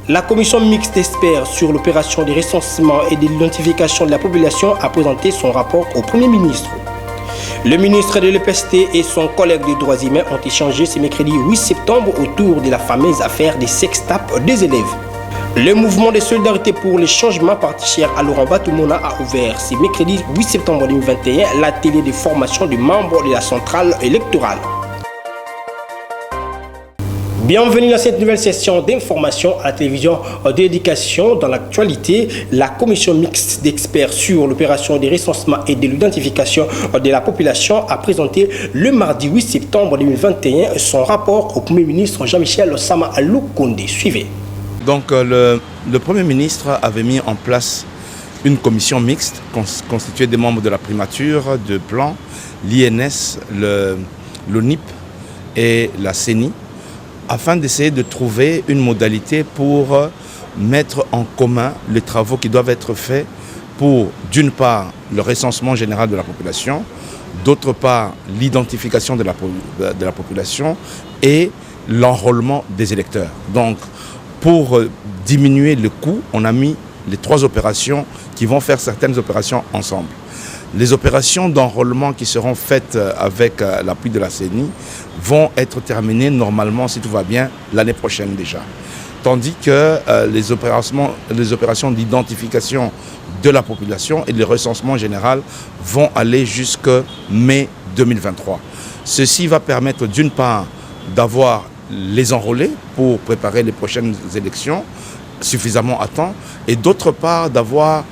La commission mixte d'experts sur l'opération de recensement et de l'identification de la population a présenté son rapport au Premier ministre. Le ministre de l'EPST et son collègue des droits humains ont échangé ce mercredi 8 septembre autour de la fameuse affaire des sextapes des élèves. Le mouvement de solidarité pour les changements parti cher à Laurent Batoumona a ouvert ce mercredi 8 septembre 2021 l'atelier de formation des membres de la centrale électorale. Bienvenue dans cette nouvelle session d'information à la télévision d'éducation. Dans l'actualité, la commission mixte d'experts sur l'opération de recensement et de l'identification de la population a présenté le mardi 8 septembre 2021 son rapport au Premier ministre Jean-Michel Sama Lukonde. Suivez. Donc le Premier ministre avait mis en place une commission mixte constituée des membres de la primature, de plan, l'INS, l'ONIP et la CENI, afin d'essayer de trouver une modalité pour mettre en commun les travaux qui doivent être faits pour, d'une part, le recensement général de la population, d'autre part, l'identification de la population et l'enrôlement des électeurs. Donc, pour diminuer le coût, on a mis les trois opérations qui vont faire certaines opérations ensemble. Les opérations d'enrôlement qui seront faites avec l'appui de la CENI vont être terminées normalement, si tout va bien, l'année prochaine déjà. Tandis que les opérations d'identification de la population et le recensement général vont aller jusqu'à mai 2023. Ceci va permettre d'une part d'avoir les enrôlés pour préparer les prochaines élections suffisamment à temps et d'autre part d'avoir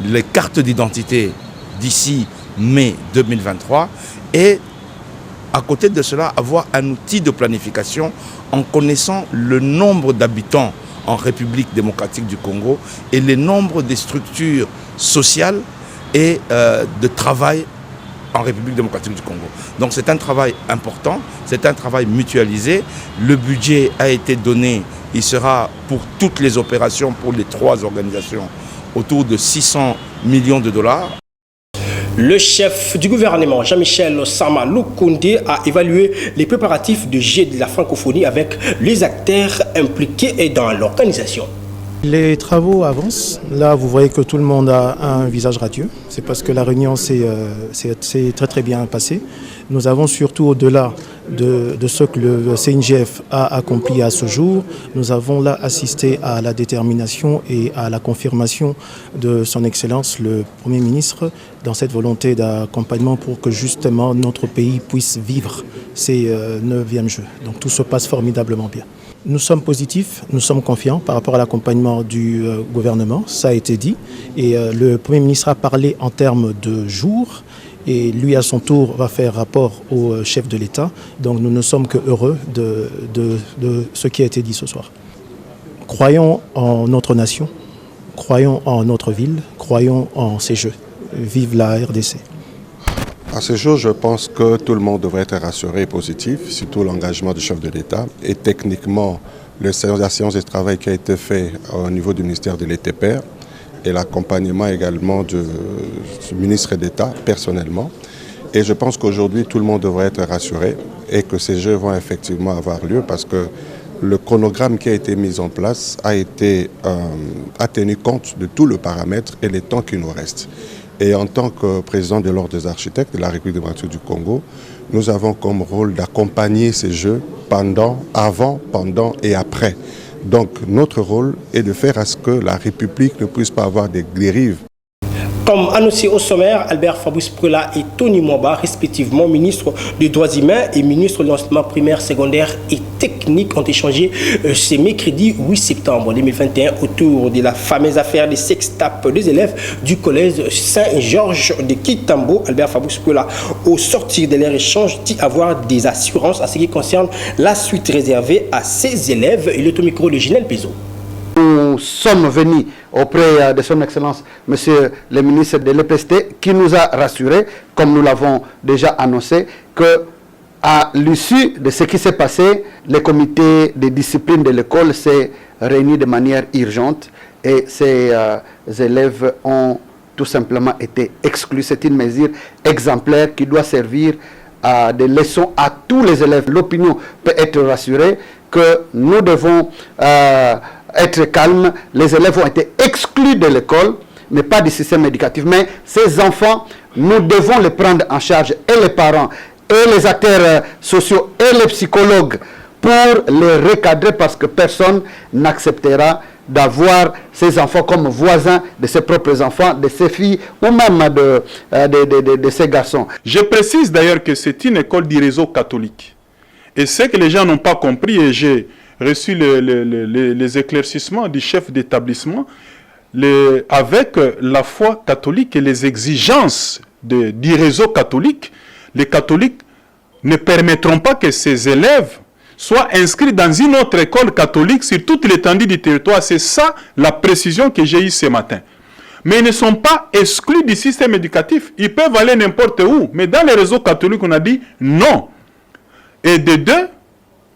les cartes d'identité d'ici mai 2023 et à côté de cela avoir un outil de planification en connaissant le nombre d'habitants en République démocratique du Congo et le nombre des structures sociales et de travail en République démocratique du Congo. Donc c'est un travail important, c'est un travail mutualisé. Le budget a été donné, il sera pour toutes les opérations, pour les trois organisations, autour de 600 millions de dollars. Le chef du gouvernement, Jean-Michel Sama Lukonde, a évalué les préparatifs de Jet de la francophonie avec les acteurs impliqués dans l'organisation. Les travaux avancent. Là, vous voyez que tout le monde a un visage radieux. C'est parce que la réunion s'est très bien passée. Nous avons surtout, au-delà de ce que le CNGF a accompli à ce jour, nous avons là assisté à la détermination et à la confirmation de son Excellence, le Premier ministre, dans cette volonté d'accompagnement pour que justement notre pays puisse vivre ces 9e Jeux. Donc tout se passe formidablement bien. Nous sommes positifs, nous sommes confiants par rapport à l'accompagnement du gouvernement, ça a été dit. Et le Premier ministre a parlé en termes de jours et lui à son tour va faire rapport au chef de l'État. Donc nous ne sommes que heureux de ce qui a été dit ce soir. Croyons en notre nation, croyons en notre ville, croyons en ces Jeux. Vive la RDC. À ce jour, je pense que tout le monde devrait être rassuré et positif, surtout l'engagement du chef de l'État. Et techniquement, la séance de travail qui a été fait au niveau du ministère de l'ETPR et l'accompagnement également du ministre d'État personnellement. Et je pense qu'aujourd'hui, tout le monde devrait être rassuré et que ces Jeux vont effectivement avoir lieu parce que le chronogramme qui a été mis en place a tenu compte de tout le paramètre et les temps qui nous restent. Et en tant que président de l'Ordre des architectes de la République démocratique du Congo, nous avons comme rôle d'accompagner ces Jeux avant, pendant et après. Donc notre rôle est de faire à ce que la République ne puisse pas avoir des dérives. Comme annoncé au sommaire, Albert Fabrice Prela et Tony Mwamba, respectivement ministre des Droits humains et ministre de l'enseignement primaire, secondaire et technique, ont échangé ce mercredi 8 septembre 2021 autour de la fameuse affaire des sextapes des élèves du collège Saint-Georges de Kitambo. Albert Fabrice Prela, au sortir de leur échange, dit avoir des assurances en ce qui concerne la suite réservée à ces élèves. Il est au micro de Ginel Pézo. Nous sommes venus auprès de son Excellence, Monsieur le ministre de l'EPST, qui nous a rassurés, comme nous l'avons déjà annoncé, qu'à l'issue de ce qui s'est passé, le comité de discipline de l'école s'est réuni de manière urgente et ces élèves ont tout simplement été exclus. C'est une mesure exemplaire qui doit servir à des leçons à tous les élèves. L'opinion peut être rassurée que nous devons être calme. Les élèves ont été exclus de l'école, mais pas du système éducatif. Mais ces enfants, nous devons les prendre en charge, et les parents, et les acteurs sociaux, et les psychologues, pour les recadrer, parce que personne n'acceptera d'avoir ces enfants comme voisins de ses propres enfants, de ses filles ou même de ses garçons. Je précise d'ailleurs que c'est une école du réseau catholique. Et ce que les gens n'ont pas compris, et j'ai reçu les éclaircissements du chef d'établissement, avec la foi catholique et les exigences du réseau catholique, les catholiques ne permettront pas que ces élèves soient inscrits dans une autre école catholique sur toute l'étendue du territoire. C'est ça la précision que j'ai eue ce matin. Mais ils ne sont pas exclus du système éducatif. Ils peuvent aller n'importe où. Mais dans les réseaux catholiques, on a dit non. Et de deux,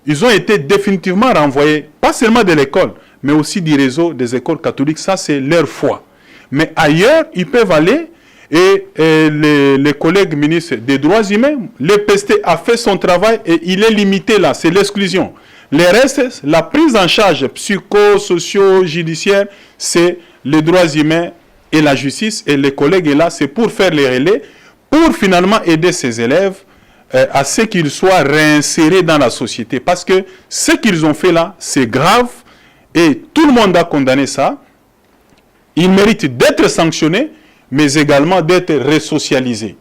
ils ont été définitivement renvoyés, pas seulement de l'école, mais aussi du réseau des écoles catholiques. Ça, c'est leur foi. Mais ailleurs, ils peuvent aller. Et les collègues ministres des droits humains, l'EPST a fait son travail et il est limité là, c'est l'exclusion. Les restes, la prise en charge psycho-socio-judiciaire, c'est les droits humains et la justice. Et les collègues là, c'est pour faire les relais, pour finalement aider ces élèves à ce qu'ils soient réinsérés dans la société. Parce que ce qu'ils ont fait là, c'est grave et tout le monde a condamné ça. Ils méritent d'être sanctionnés, mais également d'être resocialisés.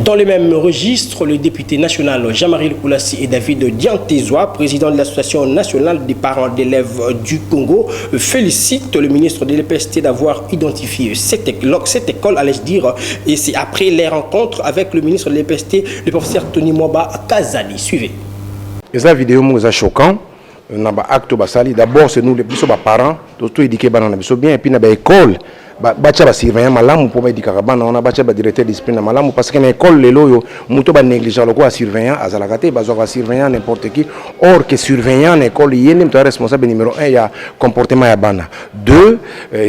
Dans le même registre, le député national Jean-Marie Koulassi et David Diantézois, président de l'Association nationale des parents d'élèves du Congo, félicitent le ministre de l'EPST d'avoir identifié cette école, allais-je dire, et c'est après les rencontres avec le ministre de l'EPST, le professeur Tony Mwaba Kazali. Suivez. Cette vidéo est choquante. D'abord, c'est nous les parents, tout éduqués bien, et puis dans l'école. Bacha ba surveillant malamu pour éduquer bana on a bacha ba directeur discipline malamu parce que dans l'école les loyo muto ba négligent le quoi surveillant azalakate ba zo surveillant n'importe qui or que surveillant l'école yene est responsable numéro 1 il y a comportement ya bana. 2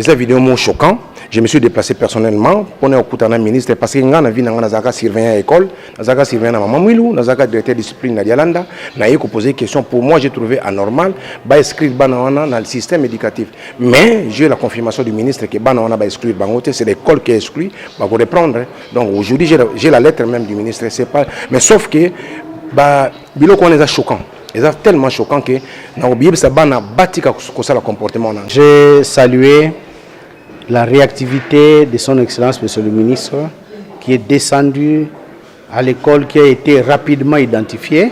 cette vidéo est choquant. Je me suis déplacé personnellement pour ne écouter un ministre parce que ngana vi na zaka surveillant école zaka surveillant maman Mwilu na zaka directeur discipline na Dialanda na yeko poser question. Pour moi j'ai trouvé anormal ba inscrire bana dans le système éducatif, mais j'ai la confirmation du ministre que bana on exclure Bangote, c'est l'école qui est exclue, bah pour reprendre. Donc aujourd'hui j'ai la lettre même du ministre, c'est pas, mais sauf que bah biloko on est choquant, ils sont tellement choquant que na oublié ça bana batika ko ça le comportement. J'ai salué la réactivité de son excellence monsieur le ministre qui est descendu à l'école, qui a été rapidement identifiée.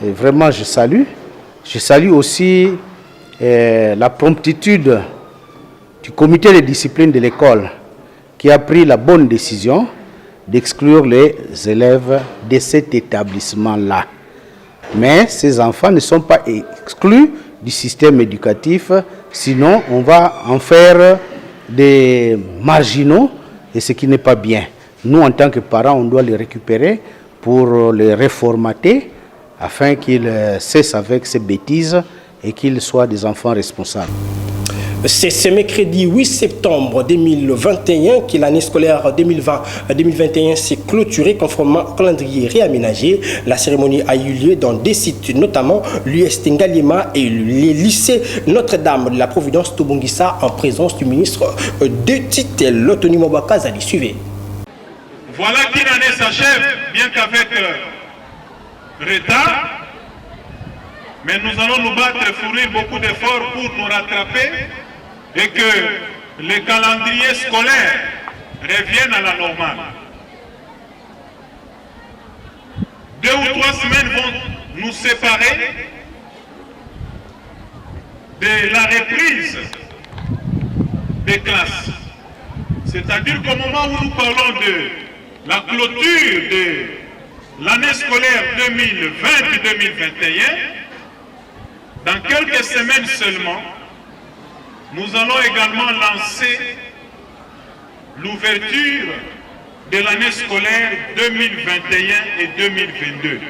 Et vraiment je salue aussi la promptitude du comité de discipline de l'école qui a pris la bonne décision d'exclure les élèves de cet établissement-là. Mais ces enfants ne sont pas exclus du système éducatif, sinon on va en faire des marginaux, et ce qui n'est pas bien. Nous, en tant que parents, on doit les récupérer pour les reformater afin qu'ils cessent avec ces bêtises et qu'ils soient des enfants responsables. C'est ce mercredi 8 septembre 2021 que l'année scolaire 2020-2021 s'est clôturée conformément au calendrier réaménagé. La cérémonie a eu lieu dans des sites, notamment l'UST Ngalima et les lycées Notre-Dame de la Providence Tobongissa, en présence du ministre de tutelle, Tony Mwaba Kazali. Suivez. Voilà qu'une année s'achève, bien qu'avec retard, mais nous allons nous battre et fournir beaucoup d'efforts pour nous rattraper et que les calendriers scolaires reviennent à la normale. 2 ou 3 semaines vont nous séparer de la reprise des classes. C'est-à-dire qu'au moment où nous parlons de la clôture de l'année scolaire 2020-2021, dans quelques semaines seulement, nous allons également lancer l'ouverture de l'année scolaire 2021 et 2022.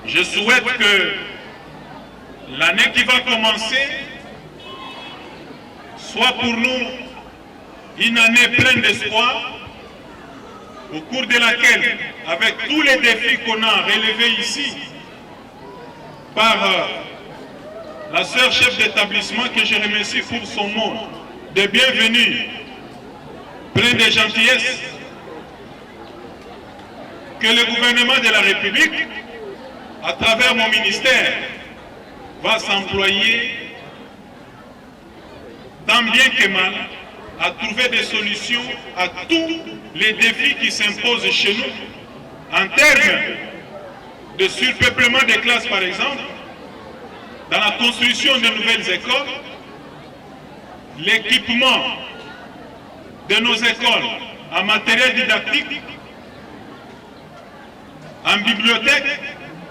Je souhaite que l'année qui va commencer soit pour nous une année pleine d'espoir, au cours de laquelle, avec tous les défis qu'on a relevés ici, par la sœur chef d'établissement que je remercie pour son mot de bienvenue, plein de gentillesse, que le gouvernement de la République, à travers mon ministère, va s'employer tant bien que mal à trouver des solutions à tous les défis qui s'imposent chez nous, en termes de surpeuplement des classes par exemple, dans la construction de nouvelles écoles, l'équipement de nos écoles en matériel didactique, en bibliothèque,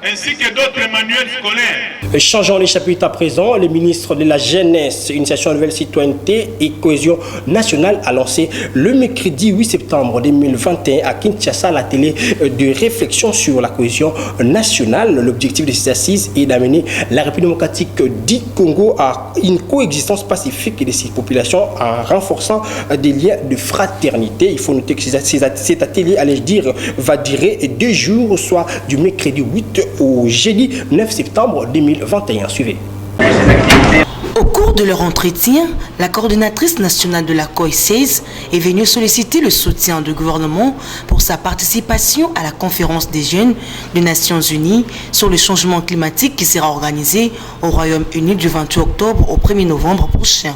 ainsi que d'autres manuels scolaires. Changeons les chapitres à présent. Le ministre de la Jeunesse, Initiation Nouvelle Citoyenneté et Cohésion Nationale a lancé le mercredi 8 septembre 2021 à Kinshasa l'atelier de réflexion sur la cohésion nationale. L'objectif de ces assises est d'amener la République démocratique du Congo à une coexistence pacifique de ses populations en renforçant des liens de fraternité. Il faut noter que cet atelier, allais-je dire, va durer 2 jours, soit du mercredi 8 au jeudi 9 septembre 2021. Suivez. Au cours de leur entretien, la coordonnatrice nationale de la COI-16 est venue solliciter le soutien du gouvernement pour sa participation à la conférence des jeunes des Nations Unies sur le changement climatique qui sera organisée au Royaume-Uni du 28 octobre au 1er novembre prochain.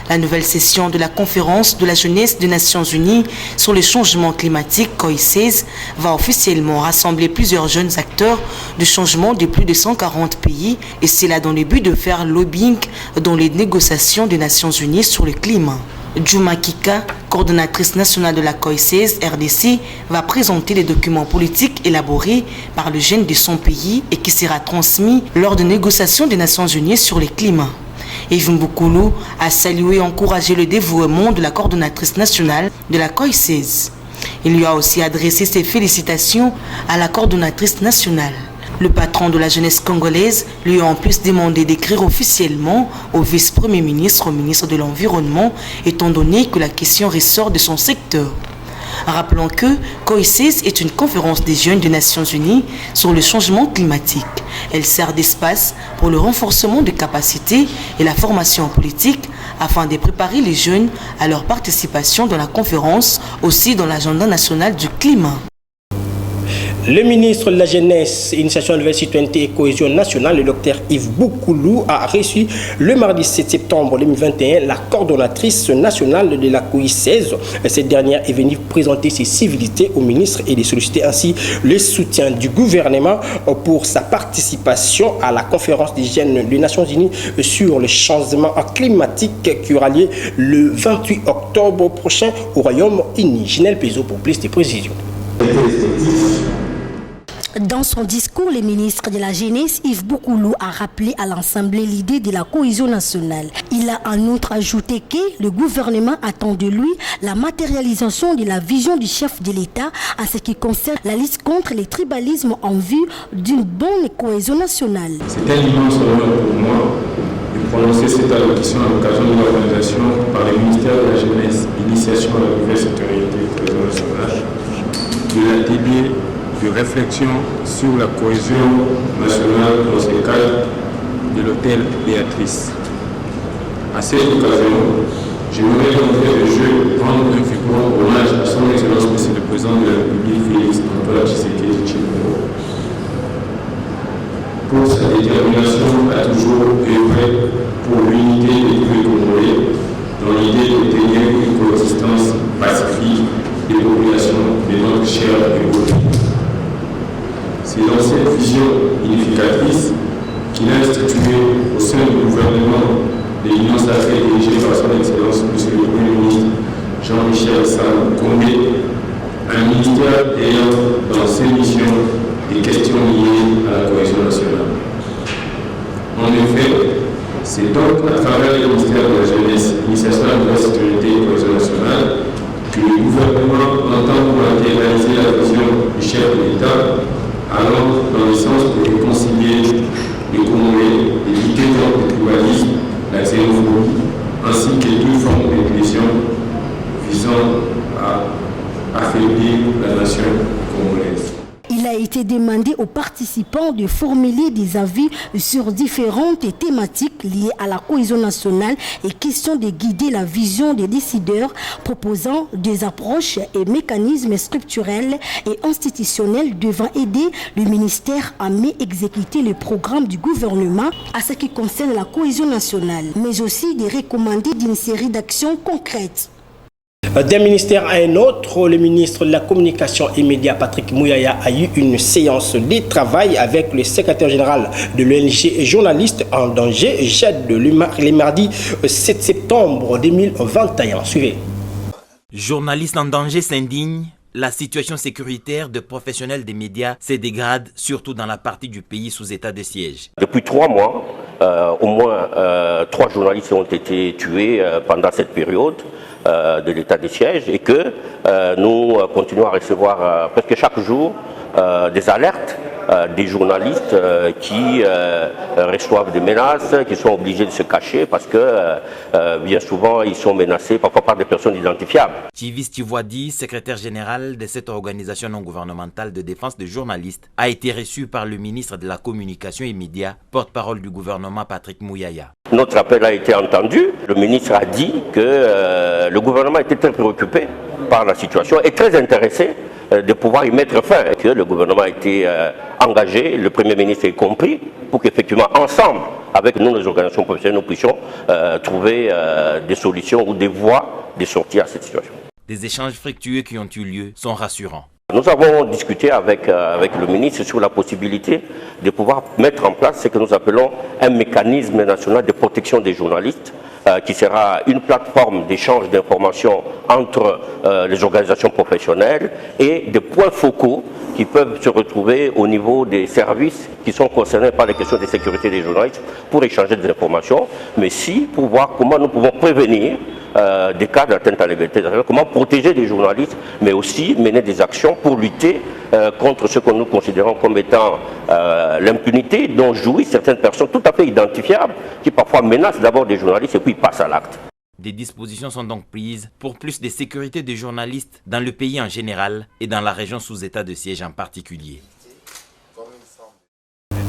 La nouvelle session de la conférence de la jeunesse des Nations Unies sur le changement climatique COI-16 va officiellement rassembler plusieurs jeunes acteurs du changement de plus de 140 pays et c'est là dans le but de faire lobbying dans les négociations des Nations Unies sur le climat. Djouma Kika, coordonnatrice nationale de la COI-16 RDC, va présenter les documents politiques élaborés par le jeune de son pays et qui sera transmis lors des négociations des Nations Unies sur le climat. Yves Mboukoulou a salué et encouragé le dévouement de la coordonnatrice nationale de la COI-16. Il lui a aussi adressé ses félicitations à la coordonnatrice nationale. Le patron de la jeunesse congolaise lui a en plus demandé d'écrire officiellement au vice-premier ministre, au ministre de l'Environnement, étant donné que la question ressort de son secteur. Rappelons que COI-16 est une conférence des jeunes des Nations Unies sur le changement climatique. Elle sert d'espace pour le renforcement des capacités et la formation politique afin de préparer les jeunes à leur participation dans la conférence, aussi dans l'agenda national du climat. Le ministre de la Jeunesse, Initiation Nouvelle Citoyenneté et Cohésion Nationale, le docteur Yves Mboukoulou, a reçu le mardi 7 septembre 2021 la coordonnatrice nationale de la COI-16. Cette dernière est venue présenter ses civilités au ministre et de solliciter ainsi le soutien du gouvernement pour sa participation à la conférence des jeunes des Nations Unies sur le changement climatique qui aura lieu le 28 octobre prochain au Royaume-Uni. Ginelle Pézo pour plus de précisions. Dans son discours, le ministre de la Jeunesse, Yves Mboukoulou, a rappelé à l'Assemblée l'idée de la cohésion nationale. Il a en outre ajouté que le gouvernement attend de lui la matérialisation de la vision du chef de l'État en ce qui concerne la lutte contre le tribalisme en vue d'une bonne cohésion nationale. C'est un immense honneur pour moi de prononcer cette allocution à l'occasion de l'organisation par le ministère de la Jeunesse, Initiation à la Nouvelle Citoyenneté et Cohésion nationale, de l'atelier de réflexion sur la cohésion nationale dans le cadre de l'hôtel Béatrice. À cette occasion, j'aimerais d'entrée de jeu rendre un vibrant hommage à son Excellence Monsieur le Président de la République, Félix Antoine Tshisekedi Tshilombo, pour sa détermination à toujours œuvrer pour l'unité des peuples congolais dans l'idée d'obtenir une coexistence pacifique des populations de notre cher République. C'est dans cette vision unificatrice qu'il a institué au sein du gouvernement de l'Union sacrée dirigée par son Excellence Monsieur le Premier ministre Jean-Michel Sambou-Kondé, un ministère ayant dans ses missions des questions liées à la cohésion nationale. En effet, c'est donc à travers le ministère de la Jeunesse, Initiation à la Nouvelle Citoyenneté et Cohésion nationale que le gouvernement entend matérialiser la vision du chef de l'État allant dans le sens de réconcilier les Congolais, d'éviter le tribalisme, la xénophobie, ainsi que toute forme d'expression visant à affaiblir la nation congolaise. Il a été demandé aux participants de formuler des avis sur différentes thématiques liées à la cohésion nationale et question de guider la vision des décideurs, proposant des approches et mécanismes structurels et institutionnels devant aider le ministère à mieux exécuter le programme du gouvernement à ce qui concerne la cohésion nationale, mais aussi de recommander d'une série d'actions concrètes. D'un ministère à un autre, le ministre de la Communication et Médias, Patrick Mouyaya, a eu une séance de travail avec le secrétaire général de l'ONG Journalistes en danger, JED, le mardi 7 septembre 2021. Suivez. Journalistes en danger s'indignent. La situation sécuritaire de professionnels des médias se dégrade, surtout dans la partie du pays sous état de siège. Depuis 3 mois, au moins 3 journalistes ont été tués pendant cette période de l'état de siège et que nous continuons à recevoir presque chaque jour des alertes des journalistes qui reçoivent des menaces, qui sont obligés de se cacher parce que bien souvent ils sont menacés parfois par des personnes identifiables. Tivis Tivoidi, secrétaire général de cette organisation non gouvernementale de défense des journalistes, a été reçu par le ministre de la Communication et Médias, porte-parole du gouvernement Patrick Mouyaya. Notre appel a été entendu. Le ministre a dit que le gouvernement était très préoccupé par la situation et très intéressé de pouvoir y mettre fin. Et que le gouvernement a été engagé, le Premier ministre y compris, pour qu'effectivement, ensemble, avec nous, les organisations professionnelles, nous puissions trouver des solutions ou des voies de sortie à cette situation. Des échanges fructueux qui ont eu lieu sont rassurants. Nous avons discuté avec le ministre sur la possibilité de pouvoir mettre en place ce que nous appelons un mécanisme national de protection des journalistes, qui sera une plateforme d'échange d'informations entre les organisations professionnelles et des points focaux qui peuvent se retrouver au niveau des services qui sont concernés par les questions de sécurité des journalistes pour échanger des informations, mais aussi pour voir comment nous pouvons prévenir des cas d'atteinte à la liberté, comment protéger les journalistes, mais aussi mener des actions pour lutter contre ce que nous considérons comme étant l'impunité dont jouissent certaines personnes tout à fait identifiables qui parfois menacent d'abord des journalistes et puis passent à l'acte. Des dispositions sont donc prises pour plus de sécurité des journalistes dans le pays en général et dans la région sous état de siège en particulier.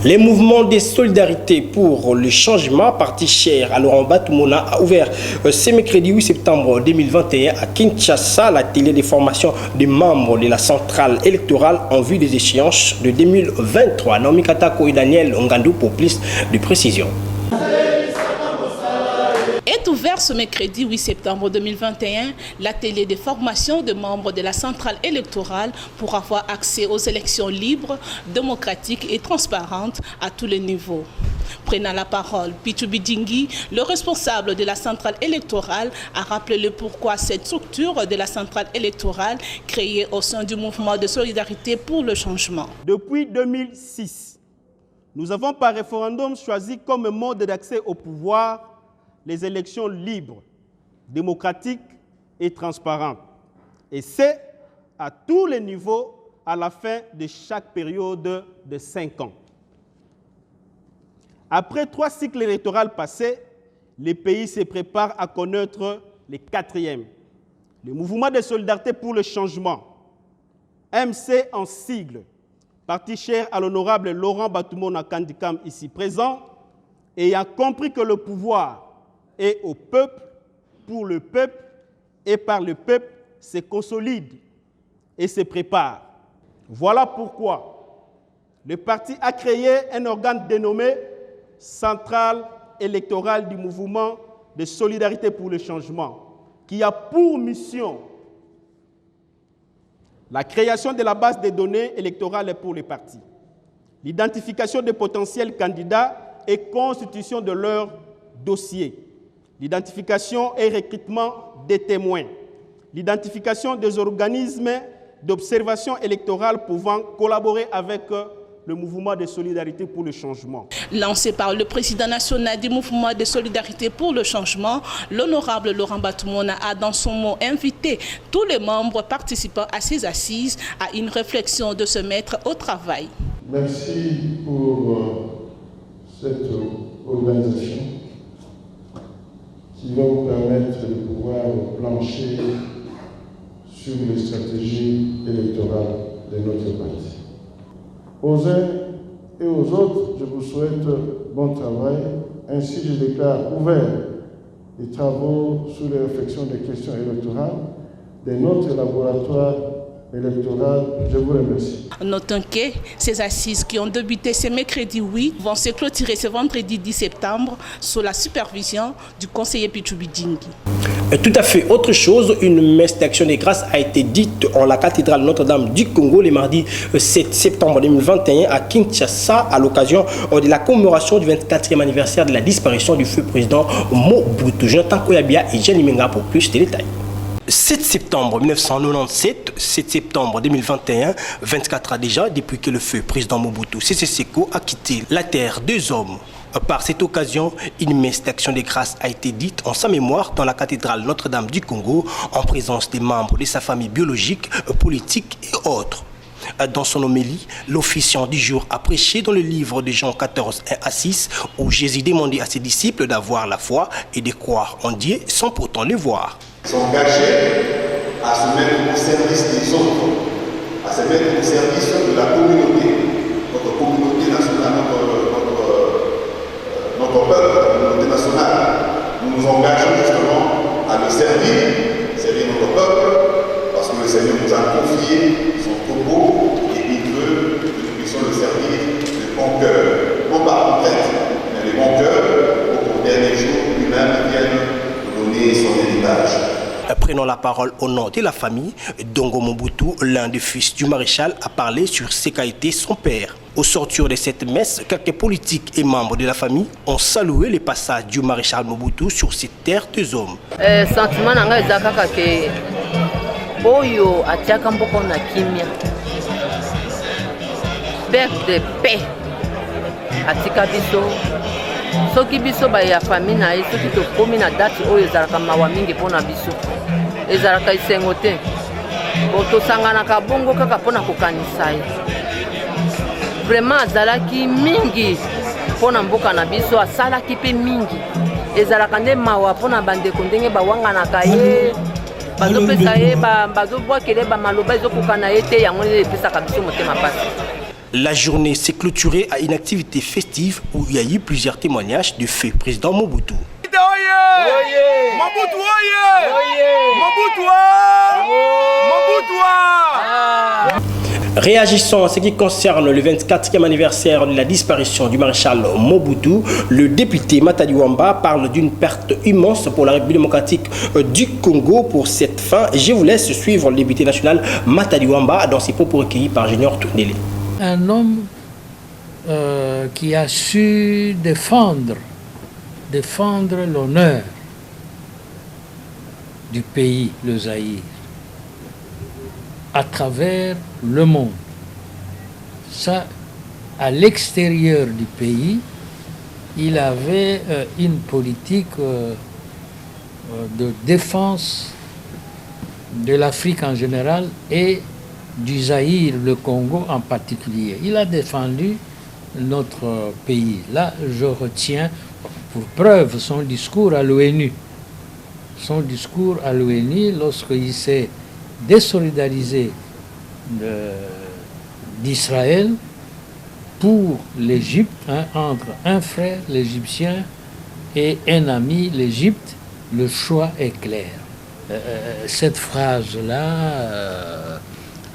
Les mouvements de solidarité pour le changement, parti cher à Laurent Batoumona, a ouvert ce mercredi 8 septembre 2021 à Kinshasa l'atelier de formation des membres de la centrale électorale en vue des échéances de 2023. Naomi Katako et Daniel Ngandou pour plus de précisions. Est ouvert ce mercredi 8 septembre 2021 l'atelier de formation de membres de la centrale électorale pour avoir accès aux élections libres, démocratiques et transparentes à tous les niveaux. Prenant la parole, Pichu Bidingi, le responsable de la centrale électorale, a rappelé le pourquoi cette structure de la centrale électorale créée au sein du mouvement de solidarité pour le changement. Depuis 2006, nous avons par référendum choisi comme mode d'accès au pouvoir les élections libres, démocratiques et transparentes. Et c'est à tous les niveaux à la fin de chaque période de 5 ans. Après 3 cycles électoraux passés, les pays se préparent à connaître les 4e. Le mouvement de solidarité pour le changement, MC en sigle, parti cher à l'honorable Laurent Batoumona Kandikam ici présent, ayant compris que le pouvoir et au peuple, pour le peuple et par le peuple, se consolide et se prépare. Voilà pourquoi le parti a créé un organe dénommé Centrale électorale du mouvement de solidarité pour le changement, qui a pour mission la création de la base de données électorales pour les partis, l'identification des potentiels candidats et constitution de leur dossier, l'identification et recrutement des témoins, l'identification des organismes d'observation électorale pouvant collaborer avec le mouvement de solidarité pour le changement. Lancé par le président national du mouvement de solidarité pour le changement, l'honorable Laurent Batoumona a dans son mot invité tous les membres participant à ces assises à une réflexion de se mettre au travail. Merci pour cette organisation qui va vous permettre de pouvoir plancher sur les stratégies électorales de notre parti. Aux uns et aux autres, je vous souhaite bon travail. Ainsi, je déclare ouvert les travaux sur les réflexions des questions électorales de notre laboratoire électoral. Je vous remercie. Notons que ces assises qui ont débuté ce mercredi 8 vont se clôturer ce vendredi 10 septembre sous la supervision du conseiller Pichoubi Djingi. Tout à fait. Autre chose, une messe d'action des grâces a été dite en la cathédrale Notre-Dame du Congo le mardi 7 septembre 2021 à Kinshasa à l'occasion de la commémoration du 24e anniversaire de la disparition du feu président Mobutu. Jonathan Koyabia et Jenny Menga pour plus de détails. 7 septembre 1997, 7 septembre 2021, 24 ans déjà depuis que le feu président Mobutu Sese Seko a quitté la terre des hommes. Par cette occasion, une messe d'action des grâces a été dite en sa mémoire dans la cathédrale Notre-Dame du Congo en présence des membres de sa famille biologique, politique et autres. Dans son homélie, l'officiant du jour a prêché dans le livre de Jean 14, 1 à 6, où Jésus demandait à ses disciples d'avoir la foi et de croire en Dieu sans pourtant le voir. S'engager à se mettre au service des autres, à se mettre au service de la communauté, notre communauté nationale, notre peuple, la communauté nationale. Nous nous engageons justement à le servir notre peuple, parce que le Seigneur nous a confié son troupeau et il veut que nous puissions le servir de bon cœur. Non pas en tête, mais de bon cœur, pour qu'au dernier jour, lui-même vienne nous donner son héritage. Prenant la parole au nom de la famille, Dongo Mobutu, l'un des fils du maréchal, a parlé sur ce qu'a été son père. Au sortir de cette messe, quelques politiques et membres de la famille ont salué le passage du maréchal Mobutu sur cette terre des hommes. Sentiment nanga ezaka ke oyo atiaka mboko na kimia. Père de paix atika biso. Soki biso ba ya famille na ye soki tokomi na date oyo ezalaka mawa mingi mpona biso ezalaka esengo te tosanganaka bongo kaka mpona kokanisa ye vraiment azalaki mingi mpona mboka na biso asalaki mpe mingi ezalaka nde mawa mpona bandeko ndenge bawanganaka ye bazopesa ye bazobwakele bamaloba ezokoka na ye te yango nde epesaka biso motema pasi. La journée s'est clôturée à une activité festive où il y a eu plusieurs témoignages du feu président Mobutu. Réagissant à ce qui concerne le 24e anniversaire de la disparition du maréchal Mobutu, le député Matadi Wamba parle d'une perte immense pour la République démocratique du Congo pour cette fin. Je vous laisse suivre le député national Matadi Wamba dans ses propos recueillis par Junior Toundele. Un homme qui a su défendre l'honneur du pays, le Zaïre, à travers le monde. Ça, à l'extérieur du pays, il avait une politique de défense de l'Afrique en général et du Zaïre, le Congo en particulier. Il a défendu notre pays. Là, je retiens pour preuve son discours à l'ONU. Son discours à l'ONU lorsqu'il s'est désolidarisé d'Israël pour l'Égypte, entre un frère, l'Égyptien, et un ami, l'Égypte, le choix est clair. Cette phrase-là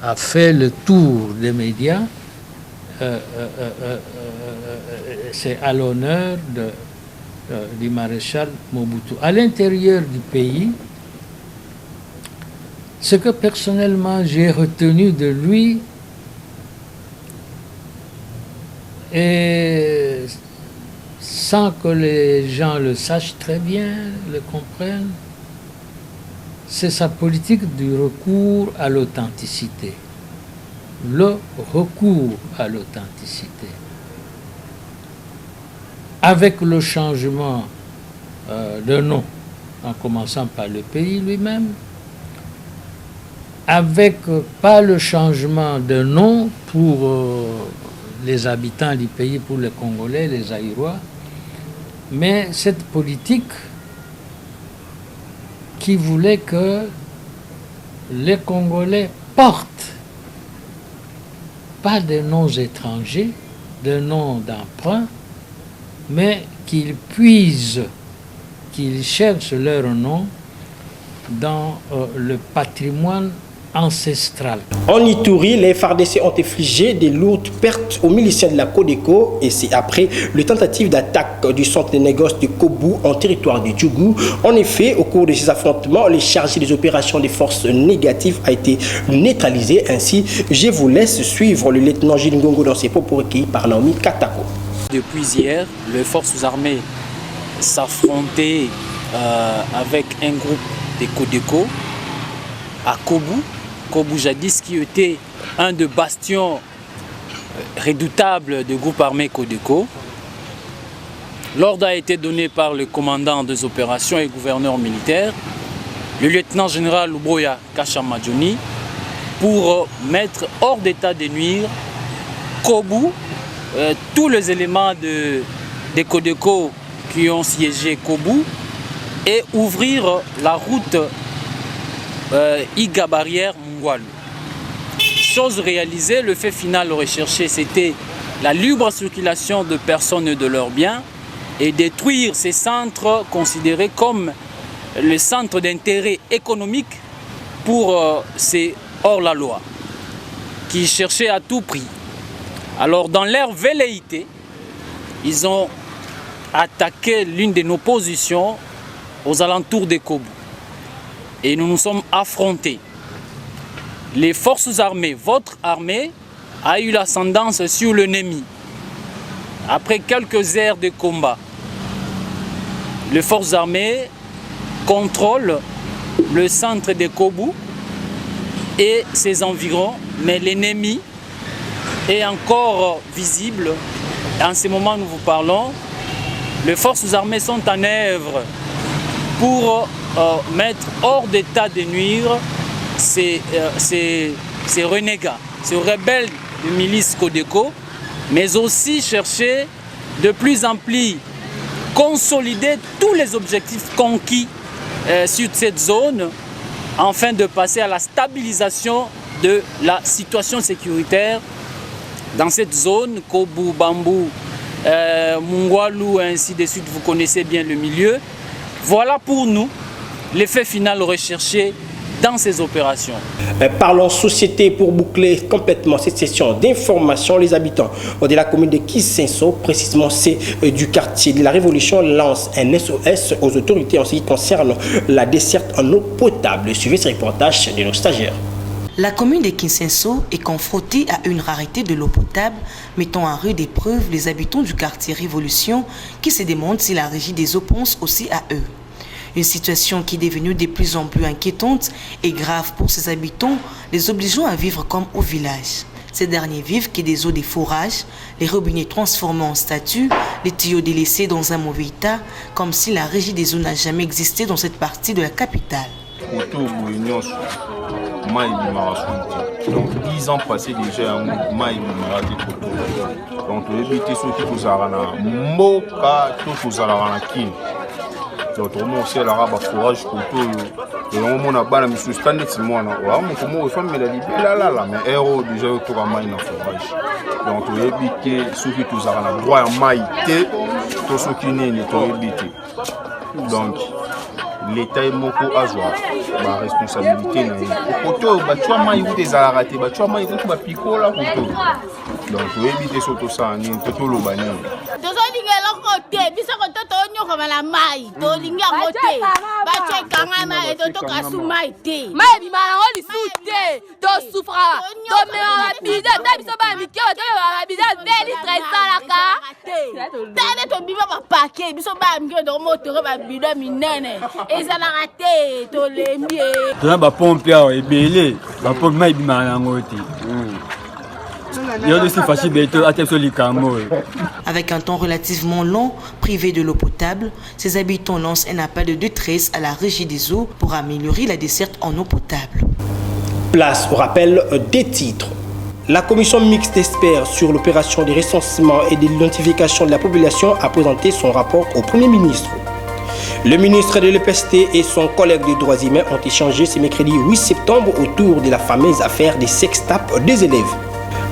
a fait le tour des médias. C'est à l'honneur du maréchal Mobutu. À l'intérieur du pays, ce que personnellement j'ai retenu de lui, et sans que les gens le sachent très bien, le comprennent, c'est sa politique du recours à l'authenticité. Le recours à l'authenticité. Avec le changement de nom, en commençant par le pays lui-même, avec pas le changement de nom pour les habitants du pays, pour les Congolais, les Zaïrois, mais cette politique qui voulait que les Congolais portent pas de noms étrangers, de noms d'emprunt, mais qu'ils puisent, qu'ils cherchent leur nom dans le patrimoine ancestral. En Ituri, les FARDC ont infligé des lourdes pertes aux miliciens de la Codeco et c'est après le tentative d'attaque du centre de négoce de Kobu en territoire du Djougou. En effet, au cours de ces affrontements, les chargés des opérations des forces négatives a été neutralisé. Ainsi, je vous laisse suivre le lieutenant Gilles Ngongo dans ses propos recueillis par Naomi Katako. Depuis hier, les forces armées s'affrontaient avec un groupe des Codeco à Kobu. Kobu jadis qui était un des bastions redoutables du groupe armé Codeco. L'ordre a été donné par le commandant des opérations et gouverneur militaire, le lieutenant général Luboya Kashamadjoni, pour mettre hors d'état de nuire Kobu, tous les éléments des Codeco qui ont siégé Kobu et ouvrir la route Iga Barrière Mungwalu. Chose réalisée, le fait final recherché, c'était la libre circulation de personnes et de leurs biens et détruire ces centres considérés comme le centre d'intérêt économique pour ces hors-la-loi qui cherchaient à tout prix. Alors dans leur velléité, ils ont attaqué l'une de nos positions aux alentours de Kobu. Et nous nous sommes affrontés. Les forces armées, votre armée, a eu l'ascendance sur l'ennemi. Après quelques heures de combat, les forces armées contrôlent le centre de Kobu et ses environs, mais l'ennemi est encore visible. En ce moment où nous vous parlons, les forces armées sont en œuvre pour mettre hors d'état de nuire ces renégats, ces rebelles de milice Codeco, mais aussi chercher de plus en plus consolider tous les objectifs conquis sur cette zone afin de passer à la stabilisation de la situation sécuritaire dans cette zone, Kobu, Bambou, Mungwalu, ainsi de suite, vous connaissez bien le milieu. Voilà pour nous l'effet final recherché dans ces opérations. Parlons société pour boucler complètement cette session d'information. Les habitants de la commune de Kisenso, précisément c'est du quartier de la Révolution, lancent un SOS aux autorités en ce qui concerne la desserte en eau potable. Suivez ce reportage de nos stagiaires. La commune de Kisenso est confrontée à une rareté de l'eau potable, mettant à rude épreuve les habitants du quartier Révolution qui se demandent si la régie des eaux pense aussi à eux. Une situation qui est devenue de plus en plus inquiétante et grave pour ces habitants, les obligeant à vivre comme au village. Ces derniers vivent que des eaux de forage, les robinets transformés en statues, les tuyaux délaissés dans un mauvais état, comme si la régie des eaux n'a jamais existé dans cette partie de la capitale. Donc 10 ans passés déjà, donc éviter ceux qui nous arrangent, moka tout nous arrangent qui. Donc on aussi la rabat forage pour tout. Et on a bana mi suspendre ce mois là. On comment femme mais la mais héros déjà tout à main na forage. Donc éviter ceux qui nous arrangent droit à maïté tout ce qui n'est éviter. Donc l'État est mon coup à jouer. Ma responsabilité koto batwa mai ute za raté batwa mai ute ba pikola koto donc éviter surtout ça ni toto lo bani tozo lingela kote biso koto to nyoko bala mai to linga mote ba cheka ngama to to kasu mai te mai bi mala oli sute to souffra to me la bide ta biso ba mi kyo to la bide veli stressa la ka tane to biba ba paquet biso ba mi kyo do moto ba bide mi nene ezala raté to le tona bapompe awa ebele bapompe mai ebima yango te yo aussi facile beto ate biso likambo. Avec un temps relativement long privé de l'eau potable, ces habitants lancent un appel de détresse à la régie des eaux pour améliorer la desserte en eau potable. Place au rappel des titres. La commission mixte d'experts sur l'opération de recensement et de l'identification de la population a présenté son rapport au Premier ministre. Le ministre de l'EPST et son collègue des droits humains ont échangé ce mercredi 8 septembre autour de la fameuse affaire des sextapes des élèves.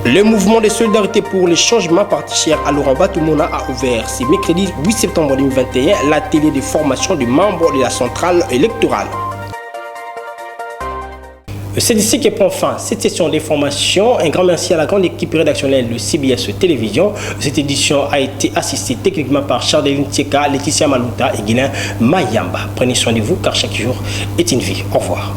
Le mouvement de solidarité pour les changements parti cher à Laurent Batoumona a ouvert ce mercredi 8 septembre 2021 l'atelier de formation des membres de la centrale électorale. C'est ici que prend fin cette session d'information. Un grand merci à la grande équipe rédactionnelle de CBS Télévision. Cette édition a été assistée techniquement par Chardeline Tieka, Laetitia Malouta et Guilain Mayamba. Prenez soin de vous car chaque jour est une vie. Au revoir.